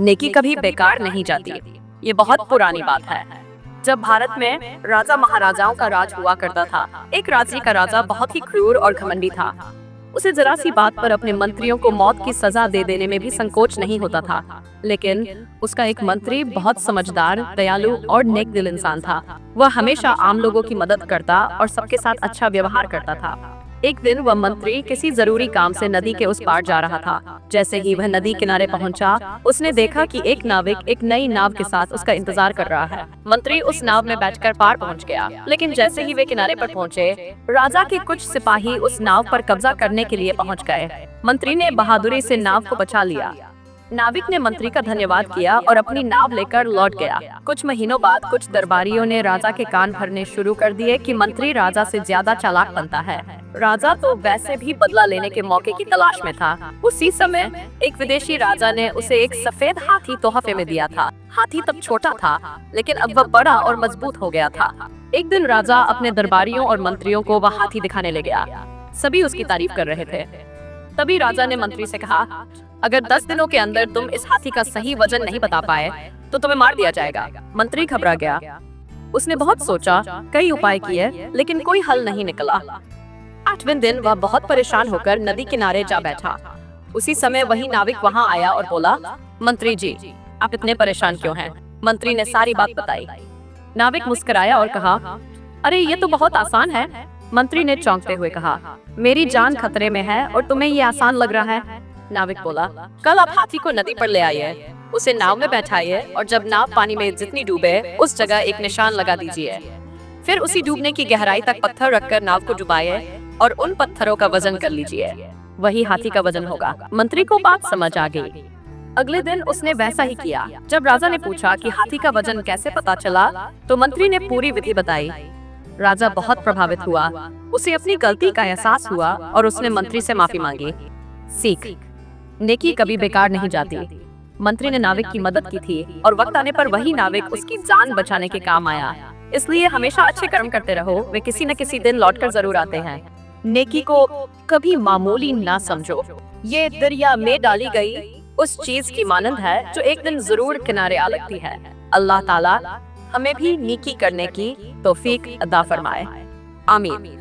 नेकी कभी बेकार नहीं जाती। ये बहुत पुरानी बात है। जब भारत में राजा महाराजाओं का राज हुआ करता था, एक राज्य का राजा बहुत ही क्रूर और घमंडी था। उसे जरा सी बात पर अपने मंत्रियों को मौत की सजा दे देने में भी संकोच नहीं होता था। लेकिन उसका एक मंत्री बहुत समझदार, दयालु और नेक दिल इंसान था। वह हमेशा आम लोगों की मदद करता और सबके साथ अच्छा व्यवहार करता था। एक दिन वह मंत्री किसी जरूरी काम से नदी के उस पार जा रहा था। जैसे ही वह नदी किनारे पहुंचा, उसने देखा कि एक नाविक एक नई नाव के साथ उसका इंतजार कर रहा है। मंत्री उस नाव में बैठकर पार पहुंच गया, लेकिन जैसे ही वे किनारे पर पहुंचे, राजा के कुछ सिपाही उस नाव पर कब्जा करने के लिए पहुंच गए। मंत्री ने बहादुरी से नाव को बचा लिया। नाविक ने मंत्री का धन्यवाद किया और अपनी नाव लेकर लौट गया। कुछ महीनों बाद कुछ दरबारियों ने राजा के कान भरने शुरू कर दिए कि मंत्री राजा से ज्यादा चालाक बनता है। राजा तो वैसे भी बदला लेने के मौके की तलाश में था। उसी समय एक विदेशी राजा ने उसे एक सफेद हाथी तोहफे में दिया था। हाथी तब छोटा था, लेकिन अब वह बड़ा और मजबूत हो गया था। एक दिन राजा अपने दरबारियों और मंत्रियों को वह हाथी दिखाने ले गया। सभी उसकी तारीफ कर रहे थे। तभी राजा ने मंत्री से कहा, अगर 10 दिनों के अंदर तुम इस हाथी का सही वजन नहीं बता पाए तो तुम्हें मार दिया जाएगा। मंत्री घबरा गया। उसने बहुत सोचा, कई उपाय किए, लेकिन कोई हल नहीं निकला। 8वें दिन वह बहुत परेशान होकर नदी किनारे जा बैठा। उसी समय वही नाविक वहां आया और बोला, मंत्री जी, आप इतने परेशान क्यों हैं? मंत्री ने सारी बात बताई। नाविक मुस्कुराया और कहा, अरे ये तो बहुत आसान है। मंत्री ने चौंकते हुए कहा, मेरी जान खतरे में है और तुम्हें ये आसान लग रहा है? नाविक बोला, कल आप हाथी को नदी पर ले आइए, उसे नाव में बैठाइए और जब नाव पानी में जितनी डूबे उस जगह एक निशान लगा दीजिए। फिर उसी डूबने की गहराई तक पत्थर रखकर नाव को डुबाइए और उन पत्थरों का वजन कर लीजिए। वही हाथी का वजन होगा। मंत्री को बात समझ आ गई। अगले दिन उसने वैसा ही किया। जब राजा ने पूछा कि हाथी का वजन कैसे पता चला, तो मंत्री ने पूरी विधि बताई। राजा बहुत प्रभावित हुआ। उसे अपनी गलती का एहसास हुआ और उसने मंत्री से माफी मांगी। सीख, नेकी कभी बेकार नहीं जाती। मंत्री ने नाविक की मदद की थी और वक्त आने पर वही नाविक उसकी जान बचाने के काम आया। इसलिए हमेशा अच्छे कर्म करते रहो, वे किसी न किसी दिन लौटकर जरूर आते हैं। नेकी को कभी मामूली ना समझो। ये दरिया में डाली गई उस चीज की मानंद है जो एक दिन जरूर किनारे आ लगती है। अल्लाह ताला हमें भी नेकी करने की तौफीक अता फरमाए। आमीन।